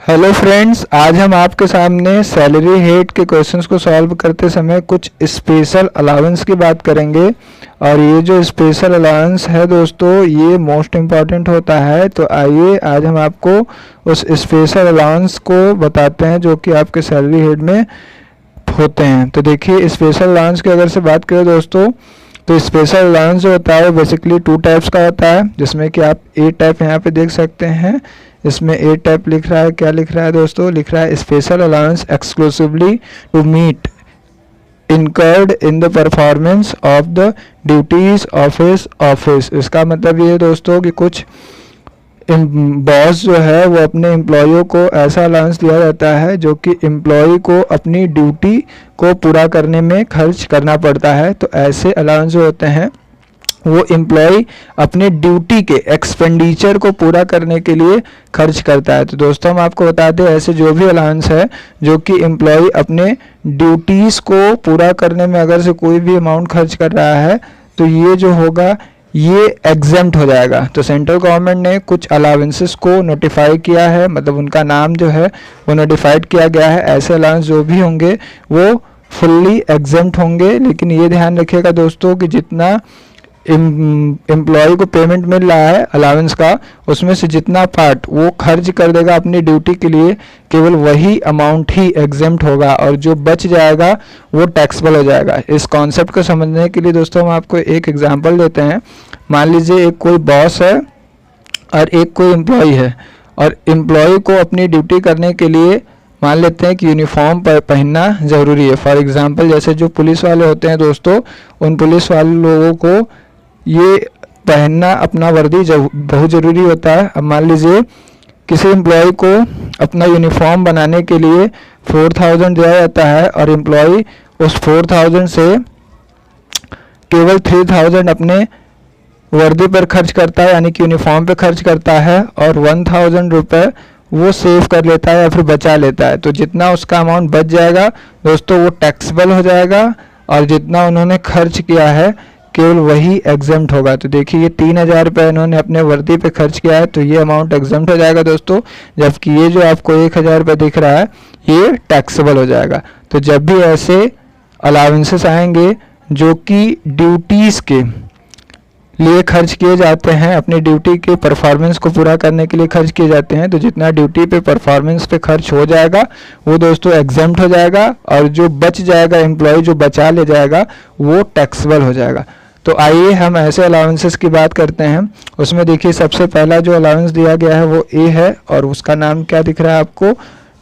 Hello friends, आज हम आपके सामने सैलरी हेड के क्वेश्चंस को सॉल्व करते समय कुछ स्पेशल अलाउंस की बात करेंगे। और ये जो स्पेशल अलाउंस है दोस्तों, ये मोस्ट इम्पॉर्टेंट होता है। तो आइए आज हम आपको उस स्पेशल अलाउंस को बताते हैं जो कि आपके सैलरी हेड में होते हैं। तो देखिए, स्पेशल अलाउंस की अगर से बात करें दोस्तों, तो स्पेशल अलाउंस जो होता है बेसिकली 2 टाइप्स का होता है, जिसमें कि आप ए टाइप यहाँ पे देख सकते हैं। इसमें ए टाइप लिख रहा है, क्या लिख रहा है दोस्तों, लिख रहा है special allowance exclusively to meet incurred in the performance of the duties of his office। इसका मतलब ये है दोस्तों कि कुछ बॉस जो है वो अपने एम्प्लॉयों को ऐसा अलाउंस दिया जाता है जो कि एम्प्लॉय को अपनी ड्यूटी को पूरा करने में खर्च करना पड़ता है। तो ऐसे अलाउंस जो होते हैं वो एम्प्लॉय अपने ड्यूटी के एक्सपेंडिचर को पूरा करने के लिए खर्च करता है। तो दोस्तों हम आपको बता दें, ऐसे जो भी अलाउंस है जो कि एम्प्लॉय अपने ड्यूटीज़ को पूरा करने में अगर से कोई भी अमाउंट खर्च कर रहा है, तो ये जो होगा ये एग्जेम्प्ट हो जाएगा। तो सेंट्रल गवर्नमेंट ने कुछ अलाउंसेस को नोटिफाई किया है, मतलब उनका नाम जो है वो नोटिफाइड किया गया है। ऐसे अलाउंस जो भी होंगे वो फुल्ली एग्जेम्प्ट होंगे। लेकिन ये ध्यान रखिएगा दोस्तों कि जितना एम्प्लॉय को पेमेंट मिल रहा है अलाउंस का, उसमें से जितना पार्ट वो खर्च कर देगा अपनी ड्यूटी के लिए, केवल वही अमाउंट ही एग्जेम्प्ट होगा और जो बच जाएगा वो टैक्सेबल हो जाएगा। इस कॉन्सेप्ट को समझने के लिए दोस्तों हम आपको एक एग्जांपल देते हैं। मान लीजिए एक कोई बॉस है और एक कोई एम्प्लॉय है, और एम्प्लॉय को अपनी ड्यूटी करने के लिए मान लेते हैं कि यूनिफॉर्म पहनना ज़रूरी है। फॉर एग्जांपल जैसे जो पुलिस वाले होते हैं दोस्तों, उन पुलिस वाले लोगों को ये पहनना अपना वर्दी बहुत ज़रूरी होता है। अब मान लीजिए किसी एम्प्लॉय को अपना यूनिफॉर्म बनाने के लिए 4000 दिया जाता है और एम्प्लॉय उस 4000 से केवल 3000 अपने वर्दी पर खर्च करता है, यानी कि यूनिफॉर्म पे खर्च करता है, और 1000 रुपये वो सेव कर लेता है या फिर बचा लेता है। तो जितना उसका अमाउंट बच जाएगा दोस्तों वो टैक्सेबल हो जाएगा, और जितना उन्होंने खर्च किया है केवल वही एग्जेम्प्ट होगा। तो देखिए ये 3000 रुपये इन्होंने अपने वर्दी पे खर्च किया है, तो ये अमाउंट एग्जेम्प्ट हो जाएगा दोस्तों। जबकि ये जो आपको 1000 रुपये दिख रहा है ये टैक्सेबल हो जाएगा। तो जब भी ऐसे अलाउंसेस आएंगे जो कि ड्यूटीज़ के लिए खर्च किए जाते हैं, अपनी ड्यूटी के परफॉर्मेंस को पूरा करने के लिए खर्च किए जाते हैं, तो जितना ड्यूटी पे परफॉर्मेंस पे खर्च हो जाएगा वो दोस्तों एग्जेम्प्ट हो जाएगा, और जो बच जाएगा एम्प्लॉय जो बचा ले जाएगा वो टैक्सेबल हो जाएगा। तो आइए हम ऐसे अलाउंसेस की बात करते हैं। उसमें देखिए सबसे पहला जो अलाउंस दिया गया है वो ए है, और उसका नाम क्या दिख रहा है आपको,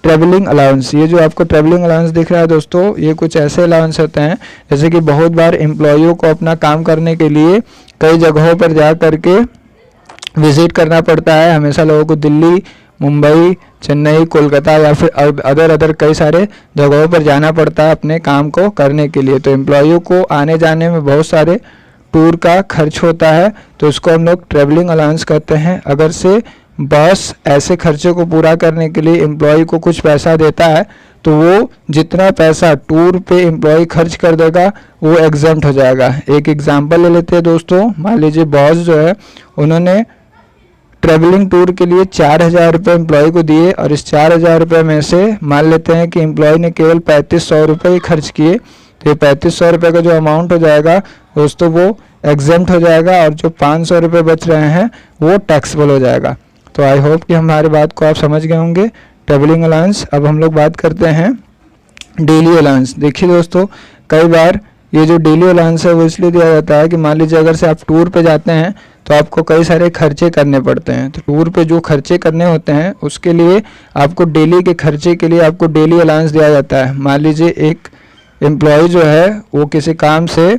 ट्रेवलिंग अलाउंस। ये जो आपको ट्रेवलिंग अलाउंस दिख रहा है दोस्तों, ये कुछ ऐसे अलाउंस होते हैं जैसे कि बहुत बार एम्प्लॉयों को अपना काम करने के लिए कई जगहों पर जा करके विज़िट करना पड़ता है। हमेशा लोगों को दिल्ली, मुंबई, चेन्नई, कोलकाता या फिर अदर कई सारे जगहों पर जाना पड़ता है अपने काम को करने के लिए। तो एम्प्लॉयों को आने जाने में बहुत सारे टूर का खर्च होता है, तो इसको हम लोग ट्रेवलिंग अलाउंस कहते हैं। अगर से बॉस ऐसे खर्चे को पूरा करने के लिए एम्प्लॉय को कुछ पैसा देता है, तो वो जितना पैसा टूर पे एम्प्लॉय खर्च कर देगा वो एग्जेम्प्ट हो जाएगा। एक एग्जांपल ले लेते हैं दोस्तों। मान लीजिए बॉस जो है उन्होंने ट्रेवलिंग टूर के लिए 4000 रुपये एम्प्लॉय को दिए, और इस 4000 रुपये में से मान लेते हैं कि एम्प्लॉय ने केवल 3500 रुपये खर्च किए, तो ये 3500 रुपये का जो अमाउंट हो जाएगा दोस्तों वो एग्जेम्प्ट हो जाएगा, और जो 500 रुपये बच रहे हैं वो टैक्सेबल हो जाएगा। तो आई होप कि हमारी बात को आप समझ गए होंगे, ट्रेवलिंग अलाउंस। अब हम लोग बात करते हैं डेली अलाउंस। देखिए दोस्तों, कई बार ये जो डेली अलाउंस है वो इसलिए दिया जाता है कि मान लीजिए अगर से आप टूर पे जाते हैं तो आपको कई सारे खर्चे करने पड़ते हैं। तो टूर पे जो खर्चे करने होते हैं उसके लिए आपको डेली के खर्चे के लिए आपको डेली अलाउंस दिया जाता है। मान लीजिए एक एम्प्लॉय जो है वो किसी काम से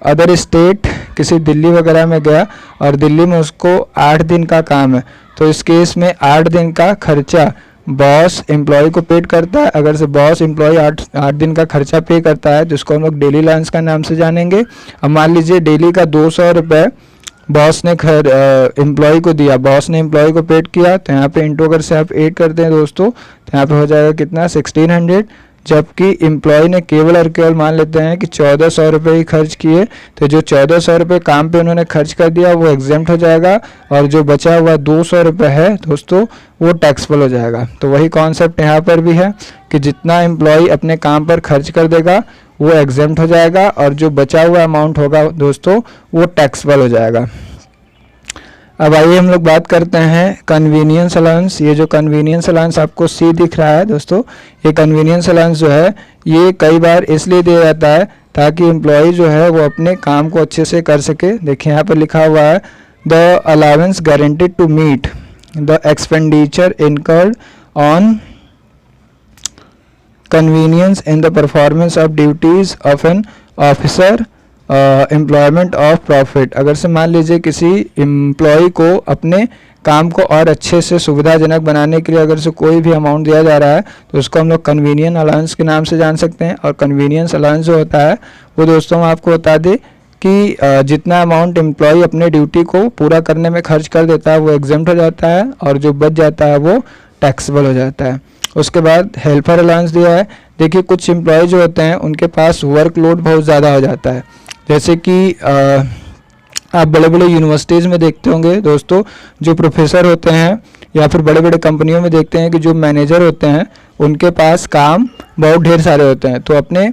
अदर स्टेट, किसी दिल्ली वगैरह में गया, और दिल्ली में उसको 8 दिन का काम है, तो इस केस में 8 दिन का खर्चा बॉस एम्प्लॉय को पेड करता है। अगर से बॉस एम्प्लॉय 8 दिन का खर्चा पे करता है, जिसको हम लोग डेली अलाउंस का नाम से जानेंगे। अब मान लीजिए डेली का 200 रुपये बॉस ने एम्प्लॉय को दिया, बॉस ने एम्प्लॉय को पेड किया, तो यहाँ पे इंटू अगर से आप 8 करते हैं दोस्तों, तो यहाँ पे हो जाएगा कितना 1600। जबकि एम्प्लॉय ने केवल और केवल मान लेते हैं कि 1400 रुपये ही खर्च किए, तो जो 1400 रुपये काम पे उन्होंने खर्च कर दिया वो एग्जेम्प्ट हो जाएगा, और जो बचा हुआ 200 रुपये है दोस्तों वो टैक्सेबल हो जाएगा। तो वही कॉन्सेप्ट यहाँ पर भी है कि जितना एम्प्लॉय अपने काम पर खर्च कर देगा वो एग्जेम्प्ट हो जाएगा, और जो बचा हुआ अमाउंट होगा दोस्तों वो टैक्सेबल हो जाएगा। अब आइए हम लोग बात करते हैं कन्वीनियंस अलाउंस। ये जो कन्वीनियंस अलाउंस आपको सी दिख रहा है दोस्तों, ये कन्वीनियंस अलाउंस जो है ये कई बार इसलिए दिया जाता है ताकि एम्प्लॉय जो है वो अपने काम को अच्छे से कर सके। देखिए यहाँ पर लिखा हुआ है the allowance guaranteed to meet the expenditure incurred on convenience in the performance of duties of an officer employment of profit. अगर से मान लीजिए किसी एम्प्लॉय को अपने काम को और अच्छे से सुविधाजनक बनाने के लिए अगर से कोई भी अमाउंट दिया जा रहा है तो उसको हम लोग कन्वीनियंस अलाउंस के नाम से जान सकते हैं। और कन्वीनियंस अलाउंस जो होता है वो दोस्तों हम आपको बता दें कि जितना अमाउंट एम्प्लॉय अपने ड्यूटी को पूरा करने में खर्च कर देता है वो एग्जेम्प्ट हो जाता है, और जो बच जाता है वो टैक्सेबल हो जाता है। उसके बाद हेल्पर अलाउंस दिया है। देखिए कुछ एम्प्लॉय जो होते हैं उनके पास वर्कलोड बहुत ज़्यादा हो जाता है, जैसे कि आप बड़े बड़े यूनिवर्सिटीज़ में देखते होंगे दोस्तों, जो प्रोफेसर होते हैं या फिर बड़े बड़े कंपनियों में देखते हैं कि जो मैनेजर होते हैं उनके पास काम बहुत ढेर सारे होते हैं। तो अपने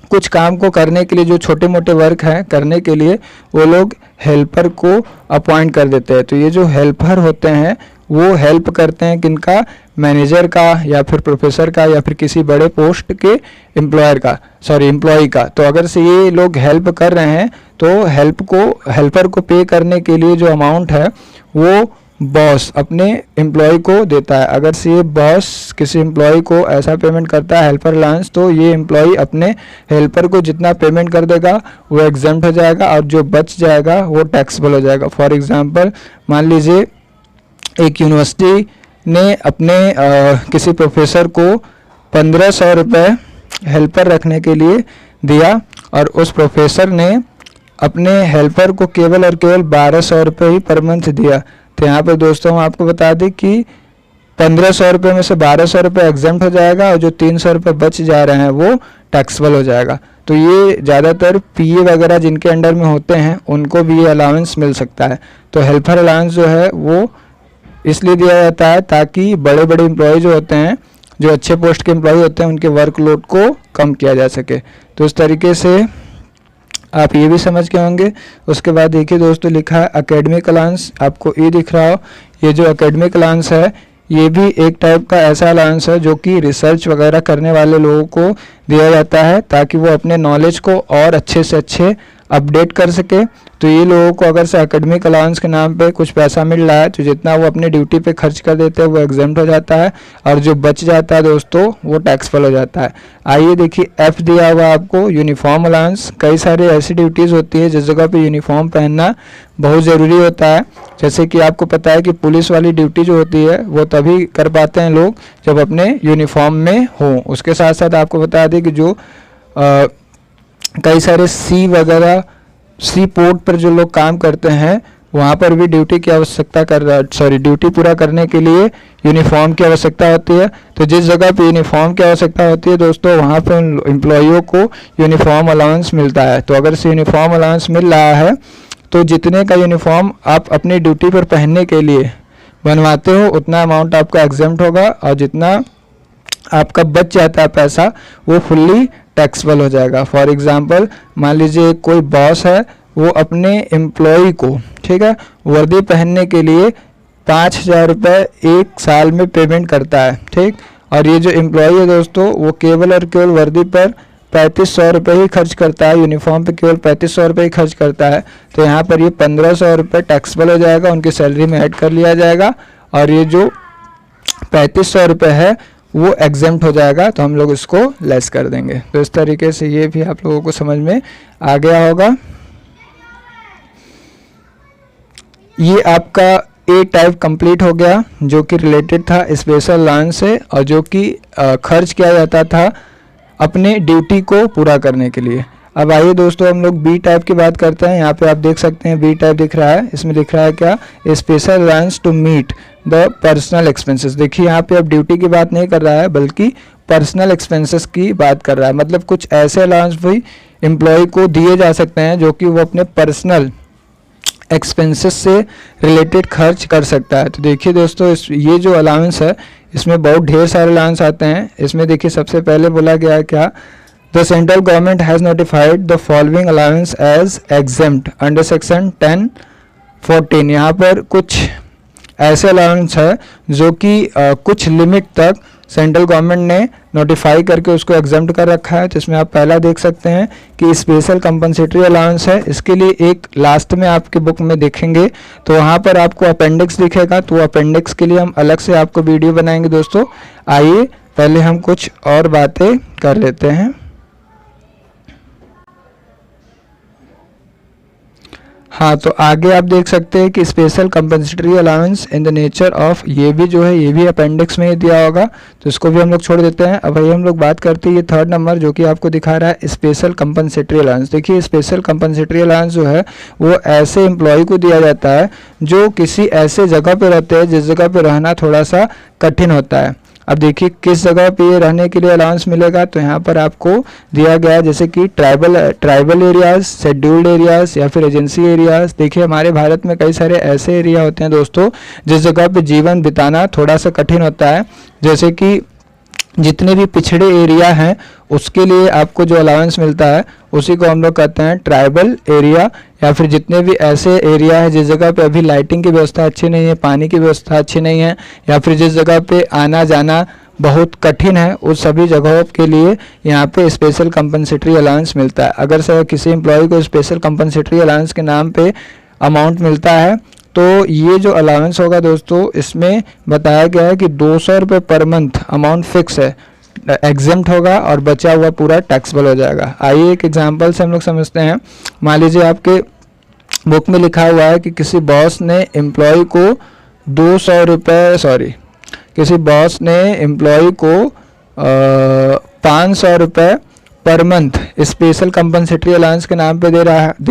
कुछ काम को करने के लिए जो छोटे मोटे वर्क हैं करने के लिए वो लोग हेल्पर को अपॉइंट कर देते हैं। तो ये जो हेल्पर होते हैं वो हेल्प करते हैं किनका, मैनेजर का या फिर प्रोफेसर का या फिर किसी बड़े पोस्ट के एम्प्लॉय का। तो अगर से ये लोग हेल्प कर रहे हैं तो हेल्पर को पे करने के लिए जो अमाउंट है वो बॉस अपने एम्प्लॉय को देता है। अगर से ये बॉस किसी एम्प्लॉय को ऐसा पेमेंट करता है हेल्पर अलाउंस, तो ये एम्प्लॉय अपने हेल्पर को जितना पेमेंट कर देगा वो एग्जेम्प्ट हो जाएगा, और जो बच जाएगा वो टैक्सेबल हो जाएगा। फॉर एग्जांपल मान लीजिए एक यूनिवर्सिटी ने अपने किसी प्रोफेसर को 1500 रुपये हेल्पर रखने के लिए दिया, और उस प्रोफेसर ने अपने हेल्पर को केवल और केवल 1200 रुपये ही पर मंथ दिया। तो यहाँ पर दोस्तों हम आपको बता दें कि 1500 रुपये में से 1200 रुपये एग्जेम्प्ट हो जाएगा, और जो 300 रुपये बच जा रहे हैं वो टैक्सेबल हो जाएगा। तो ये ज़्यादातर पीए वगैरह जिनके अंडर में होते हैं उनको भी ये अलाउंस मिल सकता है। तो हेल्पर अलाउंस जो है वो इसलिए दिया जाता है ताकि बड़े बड़े एम्प्लॉय जो होते हैं, जो अच्छे पोस्ट के एम्प्लॉय होते हैं, उनके वर्कलोड को कम किया जा सके। तो इस तरीके से आप ये भी समझ के होंगे। उसके बाद देखिए दोस्तों लिखा है एकेडमिक अलाउंस, आपको ये दिख रहा हो। ये जो एकेडमिक अलाउंस है ये भी एक टाइप का ऐसा अलाउंस है जो कि रिसर्च वगैरह करने वाले लोगों को दिया जाता है ताकि वो अपने नॉलेज को और अच्छे से अच्छे अपडेट कर सके। तो ये लोगों को अगर से एकेडमिक अलाउंस के नाम पे कुछ पैसा मिल रहा है तो जितना वो अपने ड्यूटी पे खर्च कर देते हैं वो एग्जेम्प्ट हो जाता है, और जो बच जाता है दोस्तों वो टैक्सेबल हो जाता है। आइए देखिए एफ दिया हुआ आपको यूनिफॉर्म अलाउंस। कई सारी ऐसी ड्यूटीज़ होती है जिस जगह पे यूनिफॉर्म पहनना बहुत ज़रूरी होता है। जैसे कि आपको पता है कि पुलिस वाली ड्यूटी जो होती है वो तभी कर पाते हैं लोग जब अपने यूनिफॉर्म में हों। उसके साथ साथ आपको बता दें कि जो कई सारे सी पोर्ट पर जो लोग काम करते हैं वहाँ पर भी ड्यूटी पूरा करने के लिए यूनिफॉर्म की आवश्यकता होती है। तो जिस जगह पे यूनिफॉर्म की आवश्यकता होती है दोस्तों वहाँ पर उन एम्प्लॉइयों को यूनिफॉर्म अलाउंस मिलता है। तो अगर से यूनिफॉर्म अलाउंस मिल रहा है तो जितने का यूनिफॉर्म आप अपनी ड्यूटी पर पहनने के लिए बनवाते हो उतना अमाउंट आपका एग्जेम्प्ट होगा, और जितना आपका बच जाता है पैसा वो फुल्ली टैक्सेबल हो जाएगा। फॉर एग्जांपल मान लीजिए कोई बॉस है वो अपने एम्प्लॉय को, ठीक है, वर्दी पहनने के लिए 5000 रुपये एक साल में पेमेंट करता है, ठीक। और ये जो एम्प्लॉय है दोस्तों वो केवल और केवल वर्दी पर 3500 रुपये ही खर्च करता है, यूनिफॉर्म पे केवल 3500 रुपये ही खर्च करता है। तो यहाँ पर ये 1500 रुपये टैक्सेबल हो जाएगा, उनकी सैलरी में ऐड कर लिया जाएगा, और ये जो 3500 रुपये है वो एग्जेम्प्ट हो जाएगा, तो हम लोग इसको लेस कर देंगे। तो इस तरीके से ये भी आप लोगों को समझ में आ गया होगा। ये आपका ए टाइप कंप्लीट हो गया जो कि रिलेटेड था स्पेशल अलाउंस से, और जो कि खर्च किया जाता था अपने ड्यूटी को पूरा करने के लिए। अब आइए दोस्तों हम लोग बी टाइप की बात करते हैं। यहाँ पे आप देख सकते हैं बी टाइप दिख रहा है, इसमें दिख रहा है क्या, special allowance to meet the personal expenses. देखिए यहाँ पे अब ड्यूटी की बात नहीं कर रहा है बल्कि पर्सनल एक्सपेंसेस की बात कर रहा है, मतलब कुछ ऐसे अलाउंस भी एम्प्लॉय को दिए जा सकते हैं जो कि वो अपने पर्सनल एक्सपेंसेस से रिलेटेड खर्च कर सकता है। तो देखिए दोस्तों, ये जो अलाउंस है इसमें बहुत ढेर सारे अलाउंस आते हैं। इसमें देखिए सबसे पहले बोला गया है क्या, the central government has notified the following allowance as exempt under section 10(14). यहाँ पर कुछ ऐसे अलाउंस है जो कि कुछ लिमिट तक सेंट्रल गवर्नमेंट ने नोटिफाई करके उसको एग्जेम्प्ट कर रखा है। तो इसमें आप पहला देख सकते हैं कि स्पेशल कंपनसेटरी अलाउंस है। इसके लिए एक लास्ट में आपके बुक में देखेंगे तो वहाँ पर आपको अपेंडिक्स दिखेगा, तो अपेंडिक्स के लिए हम अलग से आपको वीडियो बनाएंगे दोस्तों। आइए पहले हम कुछ और बातें कर लेते हैं। हाँ, तो आगे आप देख सकते हैं कि special compensatory allowance in the nature of, ये भी जो है ये भी अपेंडिक्स में ही दिया होगा, तो इसको भी हम लोग छोड़ देते हैं। अब भाई हम लोग बात करते हैं ये 3rd नंबर जो कि आपको दिखा रहा है स्पेशल कंपनसेटरी अलाउंस। देखिए स्पेशल कंपनसेटरी अलाउंस जो है वो ऐसे एम्प्लॉय को दिया जाता है जो किसी ऐसे जगह पे रहते हैं जिस जगह पे रहना थोड़ा सा कठिन होता है। अब देखिए किस जगह पे ये रहने के लिए अलाउंस मिलेगा, तो यहाँ पर आपको दिया गया है जैसे कि ट्राइबल एरियाज, शेड्यूल्ड एरियाज या फिर एजेंसी एरियाज। देखिए हमारे भारत में कई सारे ऐसे एरिया होते हैं दोस्तों जिस जगह पे जीवन बिताना थोड़ा सा कठिन होता है, जैसे कि जितने भी पिछड़े एरिया हैं उसके लिए आपको जो अलाउंस मिलता है उसी को हम लोग कहते हैं ट्राइबल एरिया। या फिर जितने भी ऐसे एरिया है जिस जगह पे अभी लाइटिंग की व्यवस्था अच्छी नहीं है, पानी की व्यवस्था अच्छी नहीं है, या फिर जिस जगह पे आना जाना बहुत कठिन है, उस सभी जगहों के लिए यहाँ पे स्पेशल कंपनसेटरी अलाउंस मिलता है। अगर से किसी एम्प्लॉय को स्पेशल कंपनसेटरी अलाउंस के नाम पे अमाउंट मिलता है तो ये जो अलाउंस होगा दोस्तों इसमें बताया गया है कि 200 रुपये पर मंथ अमाउंट फिक्स है, एग्जेम्प्ट होगा और बचा हुआ पूरा टैक्सेबल हो जाएगा। आइए एक एग्जांपल से हम लोग समझते हैं। मान लीजिए आपके बुक में लिखा हुआ है कि किसी बॉस ने एम्प्लॉय को 200 रुपये किसी बॉस ने एम्प्लॉय को 500 रुपये per month special compensatory allowance के नाम पे दे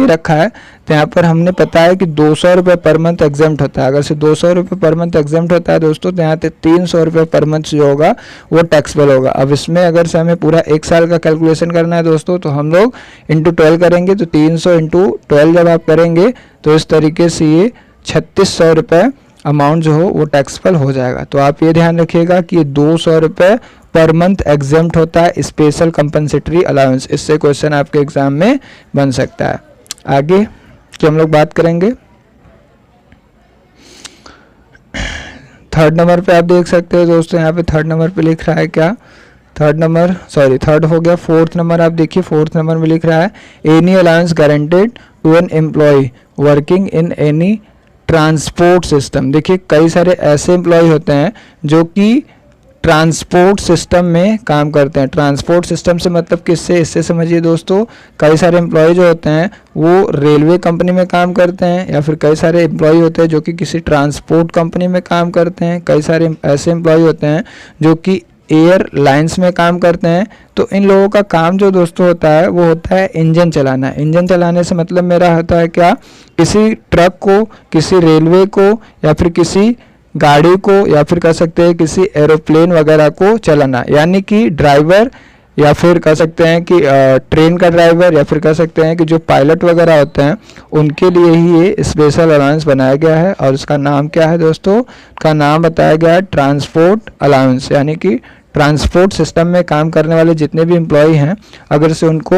रखा है। तो यहाँ पर हमने पता है कि 200 रुपये पर मंथ एग्जेम्प्ट होता है। अगर से 200 रुपये पर मंथ एग्जेम्प्ट होता है दोस्तों तो यहाँ पे 300 रुपये पर मंथ जो होगा वो टैक्सेबल होगा। अब इसमें अगर से हमें पूरा 1 साल का कैलकुलेशन करना है दोस्तों तो हम लोग इंटू 12 करेंगे। तो 300 इंटू 12 जब आप करेंगे तो इस तरीके से ये 3600 रुपये अमाउंट जो हो वो टैक्सेबल हो जाएगा। तो आप ये ध्यान रखिएगा कि 200 रुपये पर मंथ एग्जेम्प्ट होता है स्पेशल कंपनसेटरी अलाउंस। इससे क्वेश्चन आपके एग्जाम में बन सकता है। आगे जो हम लोग बात करेंगे 3rd नंबर पे आप देख सकते हैं दोस्तों, यहाँ पे 3rd नंबर पे लिख रहा है क्या, 3rd हो गया। 4th नंबर आप देखिए, 4th नंबर में लिख रहा है any allowance guaranteed to an employ working in any transport system. देखिए कई सारे ऐसे एम्प्लॉय होते हैं जो कि ट्रांसपोर्ट सिस्टम में काम करते हैं। ट्रांसपोर्ट सिस्टम से मतलब किससे, इससे समझिए दोस्तों, कई सारे एम्प्लॉय जो होते हैं वो रेलवे कंपनी में काम करते हैं, या फिर कई सारे एम्प्लॉय होते हैं जो कि किसी ट्रांसपोर्ट कंपनी में काम करते हैं, कई सारे ऐसे एम्प्लॉय होते हैं जो कि एयरलाइंस में काम करते हैं। तो इन लोगों का काम जो दोस्तों होता है वो होता है इंजन चलाना। इंजन चलाने से मतलब मेरा होता है क्या, किसी ट्रक को, किसी रेलवे को, या फिर किसी गाड़ी को, या फिर कह सकते हैं किसी एरोप्लेन वगैरह को चलाना। यानी कि ड्राइवर, या फिर कह सकते हैं कि ट्रेन का ड्राइवर, या फिर कह सकते हैं कि जो पायलट वगैरह होते हैं उनके लिए ही ये स्पेशल अलाउंस बनाया गया है। और उसका नाम क्या है दोस्तों, का नाम बताया गया है ट्रांसपोर्ट अलाउंस। यानी कि ट्रांसपोर्ट सिस्टम में काम करने वाले जितने भी एम्प्लॉय हैं अगर से उनको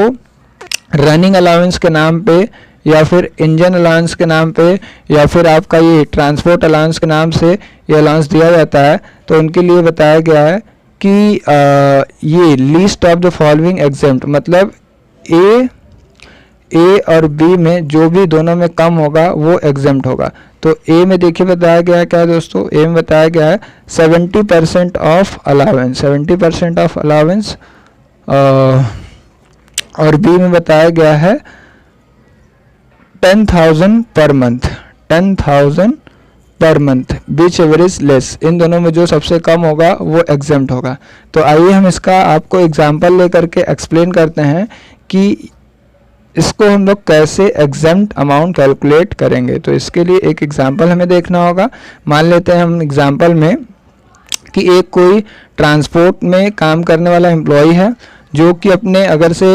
रनिंग अलाउंस के नाम पे, या फिर इंजन अलाउंस के नाम पे, या फिर आपका ये ट्रांसपोर्ट अलाउंस के नाम से ये अलाउंस दिया जाता है, तो उनके लिए बताया गया है कि ये list of the following exempt, मतलब ए और बी में जो भी दोनों में कम होगा वो एग्जेम्प्ट होगा। तो ए में देखिए बताया गया है क्या दोस्तों, ए में बताया गया है 70% ऑफ अलाउंस, 70% ऑफ अलाउंस, और बी में बताया गया है 10,000 पर मंथ, 10,000 पर मंथ, बीच एवरेज लेस। इन दोनों में जो सबसे कम होगा वो एग्जेम्प्ट होगा। तो आइए हम इसका आपको एग्जांपल लेकर के एक्सप्लेन करते हैं कि इसको हम लोग कैसे एग्जेम्प्ट अमाउंट कैलकुलेट करेंगे। तो इसके लिए एक एग्जांपल हमें देखना होगा। मान लेते हैं हम एग्जांपल में कि एक कोई ट्रांसपोर्ट में काम करने वाला एम्प्लॉय है जो कि अपने अगर से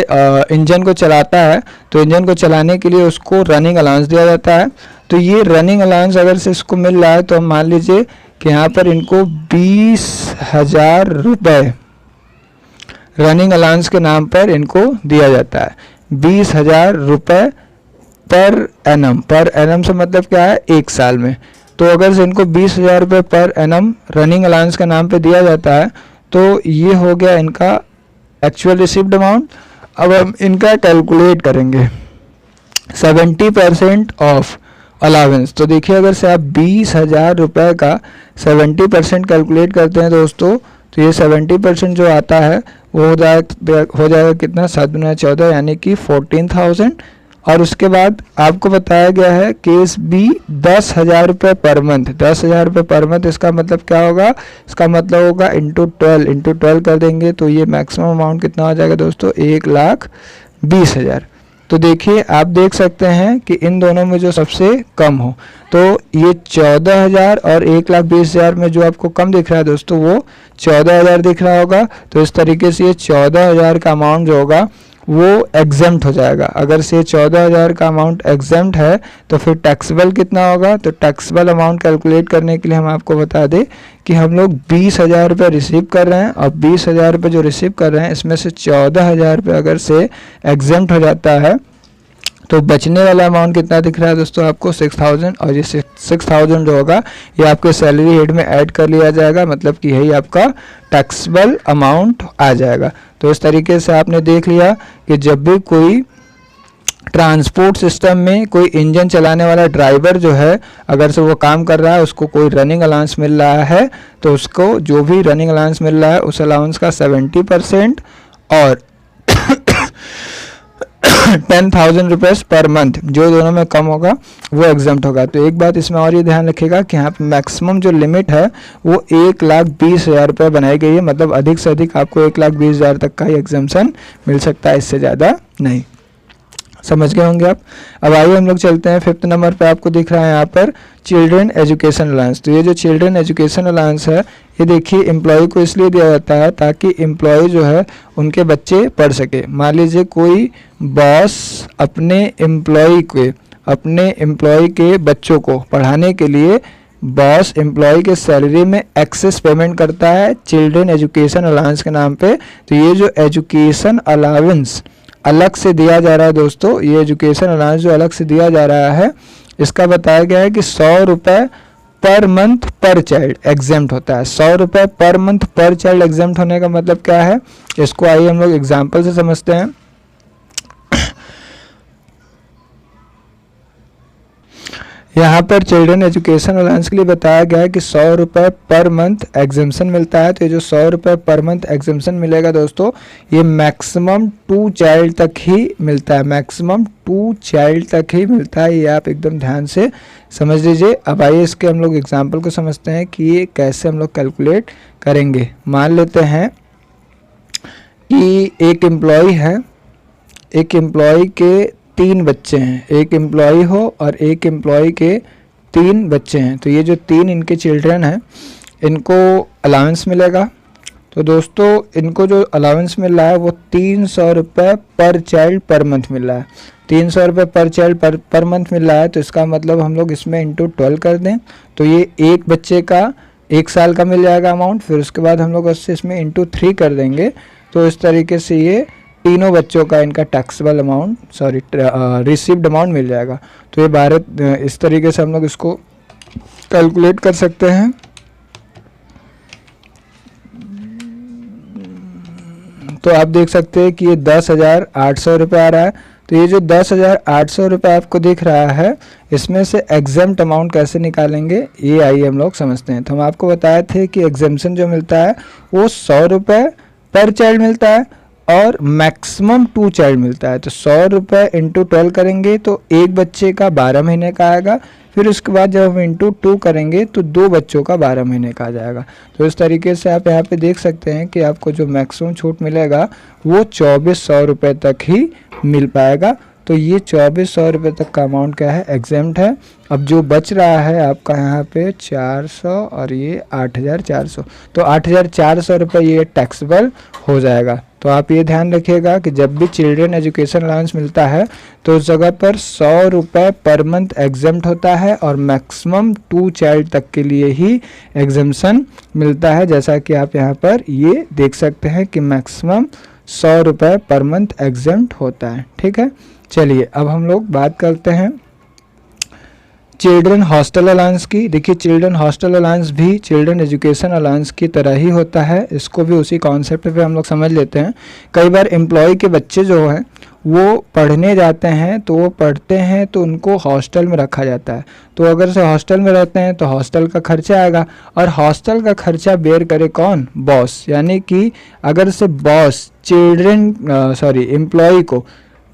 इंजन को चलाता है तो इंजन को चलाने के लिए उसको रनिंग अलाउंस दिया जाता है। तो ये रनिंग अलाउंस अगर से इसको मिल रहा है तो हम मान लीजिए कि यहाँ पर इनको 20,000 रुपये रनिंग अलाउंस के नाम पर इनको दिया जाता है। 20,000 रुपये पर एनम से मतलब क्या है, एक साल में। तो अगर से इनको 20,000 रुपये पर एनम रनिंग अलाउंस के नाम पे दिया जाता है तो ये हो गया इनका एक्चुअल रिसीव्ड अमाउंट। अब हम इनका कैलकुलेट करेंगे 70% ऑफ अलावेंस। तो देखिए अगर से आप 20,000 रुपये का 70% कैलकुलेट करते हैं दोस्तों तो ये 70% जो आता है वो हो जाएगा कितना, 7 गुना 14 यानी कि 14,000। और उसके बाद आपको बताया गया है केस बी 10,000 रुपये पर मंथ। 10,000 रुपये पर मंथ इसका मतलब क्या होगा, इसका मतलब होगा इंटू 12 कर देंगे तो ये मैक्सिमम अमाउंट कितना हो जाएगा दोस्तों, 1,20,000। तो देखिए आप देख सकते हैं कि इन दोनों में जो सबसे कम हो तो ये 14,000 और 1,20,000 में जो आपको कम दिख रहा है दोस्तों वो 14,000 दिख रहा होगा। तो इस तरीके से ये 14,000 का अमाउंट जो होगा वो एग्जेम्प्ट हो जाएगा। अगर से 14,000 का अमाउंट एग्जेम्प्ट है तो फिर टैक्सेबल कितना होगा, तो टैक्सेबल अमाउंट कैलकुलेट करने के लिए हम आपको बता दें कि हम लोग 20,000 रुपये रिसीव कर रहे हैं और 20,000 रुपये जो रिसीव कर रहे हैं इसमें से 14,000 रुपये अगर से एग्जेम्प्ट हो जाता है तो बचने वाला अमाउंट कितना दिख रहा है दोस्तों आपको, 6,000। और ये 6,000 जो होगा ये आपके सैलरी हेड में ऐड कर लिया जाएगा, मतलब कि यही आपका टैक्सेबल अमाउंट आ जाएगा। तो इस तरीके से आपने देख लिया कि जब भी कोई ट्रांसपोर्ट सिस्टम में कोई इंजन चलाने वाला ड्राइवर जो है अगर से वो काम कर रहा है उसको कोई रनिंग अलाउंस मिल रहा है तो उसको जो भी रनिंग अलाउंस मिल रहा है उस अलाउंस का 70% और 10,000 रुपीज़ पर मंथ जो दोनों में कम होगा वो एग्जाम्प्ट होगा। तो एक बात इसमें और ये ध्यान रखिएगा कि यहाँ पर मैक्सिमम जो लिमिट है वो 1,20,000 रुपये बनाई गई है, मतलब अधिक से अधिक आपको 1,20,000 तक का ही एग्जाम्पशन मिल सकता है, इससे ज़्यादा नहीं। समझ गए होंगे आप। अब आइए हम लोग चलते हैं 5th नंबर पे। आपको दिख रहा है यहाँ पर चिल्ड्रन एजुकेशन अलाउंस। तो ये जो चिल्ड्रन एजुकेशन अलाउंस है ये देखिए एम्प्लॉय को इसलिए दिया जाता है ताकि एम्प्लॉय जो है उनके बच्चे पढ़ सके। मान लीजिए कोई बॉस अपने एम्प्लॉय के बच्चों को पढ़ाने के लिए बॉस एम्प्लॉय के सैलरी में एक्सेस पेमेंट करता है चिल्ड्रन एजुकेशन अलाउंस के नाम पे। तो ये जो एजुकेशन अलाउंस अलग से दिया जा रहा है दोस्तों, ये एजुकेशन अलाउंस जो अलग से दिया जा रहा है इसका बताया गया है कि 100 रुपये पर मंथ पर चाइल्ड एग्जेम्प्ट होता है। 100 रुपये पर मंथ पर चाइल्ड एग्जेम्प्ट होने का मतलब क्या है, इसको आइए हम लोग एग्जाम्पल से समझते हैं। यहाँ पर चिल्ड्रन एजुकेशन अलाउंस के लिए बताया गया है कि 100 रुपये पर मंथ एग्जेम्पशन मिलता है। तो ये जो 100 रुपये पर मंथ एग्जेम्पशन मिलेगा दोस्तों ये मैक्सिमम 2 चाइल्ड तक ही मिलता है, मैक्सिमम 2 चाइल्ड तक ही मिलता है। ये आप एकदम ध्यान से समझ लीजिए। अब आइए इसके हम लोग एग्जाम्पल को समझते हैं कि ये कैसे हम लोग कैलकुलेट करेंगे। मान लेते हैं कि एक एम्प्लॉय है, एक एम्प्लॉय के 3 बच्चे हैं, एक एम्प्लॉय हो और एक एम्प्लॉय के 3 बच्चे हैं। तो ये जो 3 इनके चिल्ड्रन हैं इनको अलाउंस मिलेगा। तो दोस्तों इनको जो अलाउंस मिल रहा है वो 300 रुपये पर चाइल्ड पर मंथ मिल रहा है। 300 रुपये पर चाइल्ड पर मंथ मिल रहा है। तो इसका मतलब हम लोग इसमें इंटू 12 कर दें तो ये एक बच्चे का 1 साल का मिल जाएगा अमाउंट। फिर उसके बाद हम लोग उससे इसमें इंटू 3 कर देंगे। तो इस तरीके से ये तीनों बच्चों का इनका टैक्सेबल अमाउंट रिसीव्ड अमाउंट मिल जाएगा। तो ये भारत इस तरीके से हम लोग इसको कैलकुलेट कर सकते हैं। तो आप देख सकते हैं कि ये 10,800 रुपये आ रहा है। तो ये जो 10,800 रुपये आपको दिख रहा है इसमें से एग्जेम्प्ट अमाउंट कैसे निकालेंगे ये आइए हम लोग समझते हैं। तो हम आपको बताए थे कि एग्जेम्पशन जो मिलता है वो 100 रुपये पर चाइल्ड मिलता है और मैक्सिमम 2 चाइल्ड मिलता है। तो 100 रुपये इंटू 12 करेंगे तो एक बच्चे का 12 महीने का आएगा। फिर उसके बाद जब हम इंटू 2 करेंगे तो 2 बच्चों का 12 महीने का आ जाएगा। तो इस तरीके से आप यहाँ पे देख सकते हैं कि आपको जो मैक्सिमम छूट मिलेगा वो 2,400 रुपये तक ही मिल पाएगा। तो ये 2400 रुपये तक का अमाउंट क्या है, एग्जेम्प्ट है। अब जो बच रहा है आपका यहाँ पे 400 और ये 8400, तो 8400 रुपये ये टैक्सेबल हो जाएगा। तो आप ये ध्यान रखिएगा कि जब भी चिल्ड्रन एजुकेशन अलाउंस मिलता है तो उस जगह पर 100 रुपये पर मंथ एग्जेम्प्ट होता है और मैक्सिमम 2 चाइल्ड तक के लिए ही एग्जेम्पशन मिलता है, जैसा कि आप यहाँ पर ये देख सकते हैं कि मैक्सिमम 100 रुपये पर मंथ एग्जेम्प्ट होता है। ठीक है, चलिए अब हम लोग बात करते हैं चिल्ड्रन हॉस्टल अलाउंस की। देखिए चिल्ड्रन हॉस्टल अलाउंस भी चिल्ड्रन एजुकेशन अलाउंस की तरह ही होता है, इसको भी उसी कॉन्सेप्ट पे हम लोग समझ लेते हैं। कई बार एम्प्लॉय के बच्चे जो हैं वो पढ़ने जाते हैं, तो वो पढ़ते हैं तो उनको हॉस्टल में रखा जाता है। तो अगर से हॉस्टल में रहते हैं तो हॉस्टल का खर्चा आएगा, और हॉस्टल का खर्चा बेयर करे कौन, बॉस। यानी कि अगर से बॉस एम्प्लॉय को,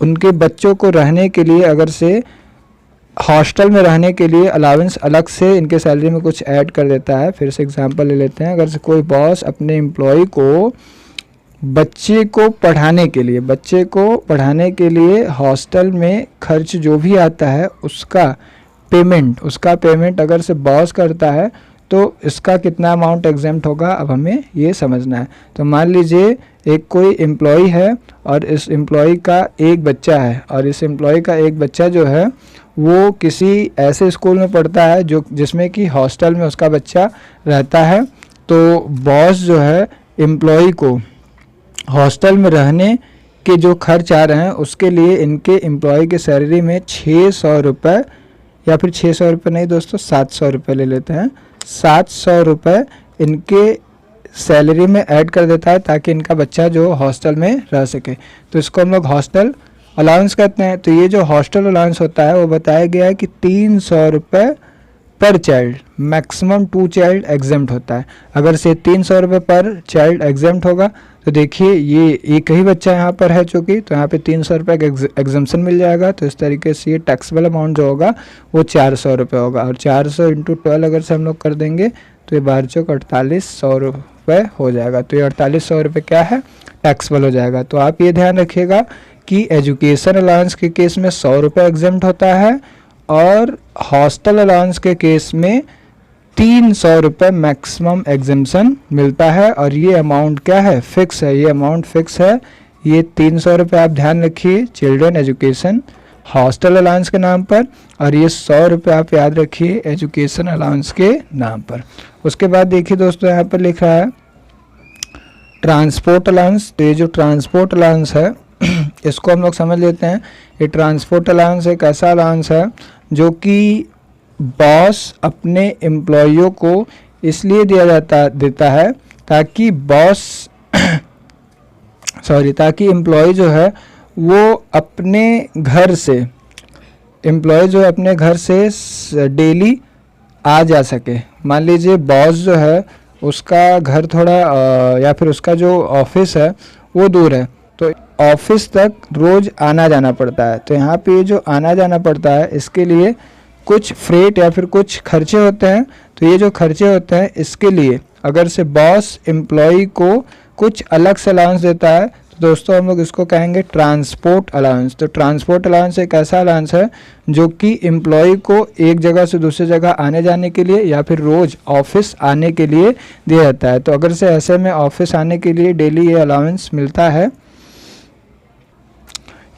उनके बच्चों को रहने के लिए, अगर से हॉस्टल में रहने के लिए अलाउंस अलग से इनके सैलरी में कुछ ऐड कर देता है। फिर से एग्जांपल ले लेते हैं, अगर से कोई बॉस अपने एम्प्लॉय को बच्चे को पढ़ाने के लिए हॉस्टल में खर्च जो भी आता है उसका पेमेंट अगर से बॉस करता है तो इसका कितना अमाउंट एग्जेम्प्ट होगा, अब हमें ये समझना है। तो मान लीजिए एक कोई एम्प्लॉय है और इस एम्प्लॉय का एक बच्चा है, और इस एम्प्लॉय का एक बच्चा जो है वो किसी ऐसे स्कूल में पढ़ता है जिसमें कि हॉस्टल में उसका बच्चा रहता है। तो बॉस जो है एम्प्लॉय को हॉस्टल में रहने के जो खर्च आ रहे हैं उसके लिए इनके एम्प्लॉय के सैलरी में 600 रुपये, या फिर 600 रुपये नहीं दोस्तों 700 रुपये ले लेते हैं, 700 रुपये इनके सैलरी में ऐड कर देता है ताकि इनका बच्चा जो हॉस्टल में रह सके। तो इसको हम लोग हॉस्टल अलाउंस कहते हैं। तो ये जो हॉस्टल अलाउंस होता है वो बताया गया है कि 300 रुपये पर चाइल्ड, मैक्सिमम 2 चाइल्ड एग्जेम्प्ट होता है। अगर से 300 रुपये पर चाइल्ड एग्जेम्प्ट होगा तो देखिए ये एक ही बच्चा यहाँ पर है चूँकि, तो यहाँ पे 300 रुपये का एग्जेम्पशन मिल जाएगा। तो इस तरीके से ये टैक्सेबल अमाउंट जो होगा वो 400 रुपये होगा, और 400 इंटू 12 अगर से हम लोग कर देंगे तो ये 4800 रुपये हो जाएगा। तो ये 4800 रुपये क्या है, टैक्सेबल हो जाएगा। तो आप ये ध्यान रखिएगा कि एजुकेशन अलाउंस के केस में 100 रुपये एग्जेम्प्ट होता है, और हॉस्टल अलाउंस के केस में 300 रुपये मैक्सिमम एग्जेम्पशन मिलता है। और ये अमाउंट क्या है, फिक्स है, ये अमाउंट फिक्स है। ये 300 रुपये आप ध्यान रखिए चिल्ड्रन एजुकेशन हॉस्टल अलाउंस के नाम पर, और ये 100 रुपये आप याद रखिए एजुकेशन अलाउंस के नाम पर। उसके बाद देखिए दोस्तों यहाँ पर लिख रहा है ट्रांसपोर्ट अलाउंस। तो ये जो ट्रांसपोर्ट अलाउंस है इसको हम लोग समझ लेते हैं। ये ट्रांसपोर्ट अलाउंस एक ऐसा अलाउंस है जो कि बॉस अपने एम्प्लॉइयों को इसलिए देता है ताकि ताकि एम्प्लॉय जो है वो अपने घर से डेली आ जा सके। मान लीजिए बॉस जो है उसका घर थोड़ा या फिर उसका जो ऑफिस है वो दूर है, तो ऑफिस तक रोज़ आना जाना पड़ता है। तो यहाँ पे जो आना जाना पड़ता है इसके लिए कुछ फ्रेट या फिर कुछ खर्चे होते हैं। तो ये जो खर्चे होते हैं इसके लिए अगर से बॉस एम्प्लॉय को कुछ अलग से अलाउंस देता है तो दोस्तों हम लोग इसको कहेंगे ट्रांसपोर्ट अलाउंस। तो ट्रांसपोर्ट अलाउंस एक ऐसा अलाउंस है जो कि एम्प्लॉय को एक जगह से दूसरी जगह आने जाने के लिए या फिर रोज़ ऑफिस आने के लिए दिया जाता है। तो अगर से ऐसे में ऑफिस आने के लिए डेली ये अलाउंस मिलता है,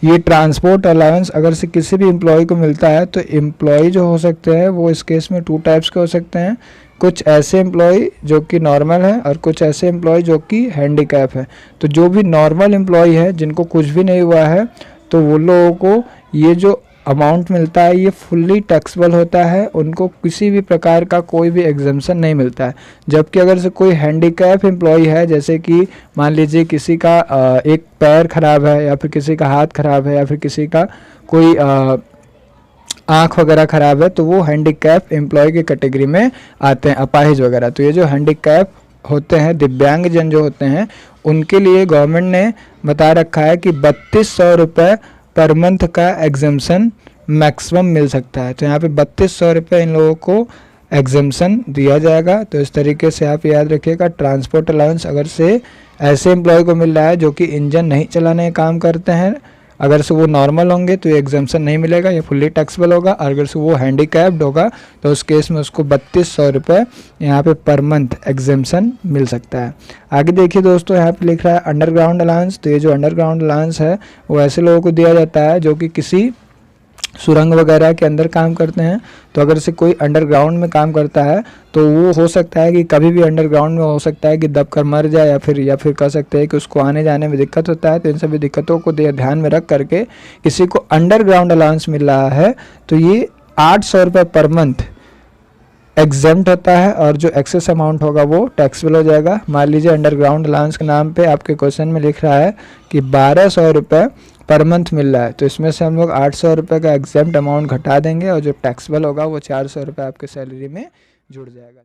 ये ट्रांसपोर्ट अलाउंस अगर से किसी भी एम्प्लॉय को मिलता है तो एम्प्लॉय जो हो सकते हैं वो इस केस में 2 टाइप्स के हो सकते हैं। कुछ ऐसे एम्प्लॉय जो कि नॉर्मल है और कुछ ऐसे एम्प्लॉय जो कि हैंडीकैप है। तो जो भी नॉर्मल एम्प्लॉय है जिनको कुछ भी नहीं हुआ है तो वो लोगों को ये जो अमाउंट मिलता है ये फुल्ली टैक्सेबल होता है, उनको किसी भी प्रकार का कोई भी एग्जेम्पशन नहीं मिलता है। जबकि अगर से कोई हैंडीकैप एम्प्लॉय है, जैसे कि मान लीजिए किसी का एक पैर खराब है या फिर किसी का हाथ खराब है या फिर किसी का कोई आँख वगैरह ख़राब है, तो वो हैंडीकैप एम्प्लॉय की कैटेगरी में आते हैं, अपाहिज वगैरह। तो ये जो हैंडीकैप होते हैं, दिव्यांगजन जो होते हैं, उनके लिए गवर्नमेंट ने बता रखा है कि 3200 रुपये पर मंथ का एग्जेम्पशन मैक्सिमम मिल सकता है। तो यहाँ पे 3200 रुपये इन लोगों को एग्जेम्पशन दिया जाएगा। तो इस तरीके से आप याद रखिएगा ट्रांसपोर्ट अलाउंस अगर से ऐसे एम्प्लॉय को मिल रहा है जो कि इंजन नहीं चलाने का काम करते हैं अगर से वो नॉर्मल होंगे तो ये एग्जाम्पशन नहीं मिलेगा, ये फुल्ली टैक्सेबल होगा। और अगर से वो हैंडीकैप्ड होगा तो उस केस में उसको 3200 रुपये यहाँ पे पर मंथ एग्जाम्पशन मिल सकता है। आगे देखिए दोस्तों, यहाँ पे लिख रहा है अंडरग्राउंड अलाउंस। तो ये जो अंडरग्राउंड अलाउंस है वो ऐसे लोगों को दिया जाता है जो कि किसी सुरंग वगैरह के अंदर काम करते हैं। तो अगर से कोई अंडरग्राउंड में काम करता है तो वो हो सकता है कि कभी भी अंडरग्राउंड में हो सकता है कि दब कर मर जाए, या फिर कह सकते हैं कि उसको आने जाने में दिक्कत होता है। तो इन सभी दिक्कतों को ध्यान में रख करके किसी को अंडरग्राउंड अलाउंस मिल रहा है तो ये 800 रुपये पर मंथ एग्जेम्प्ट होता है, और जो एक्सेस अमाउंट होगा वो टैक्सेबल हो जाएगा। मान लीजिए अंडरग्राउंड अलाउंस के नाम पे आपके क्वेश्चन में लिख रहा है कि 1200 रुपये पर मंथ मिल रहा है, तो इसमें से हम लोग 800 रुपये का एग्जेम्प्ट अमाउंट घटा देंगे और जो टैक्सेबल होगा वो 400 रुपये आपके सैलरी में जुड़ जाएगा।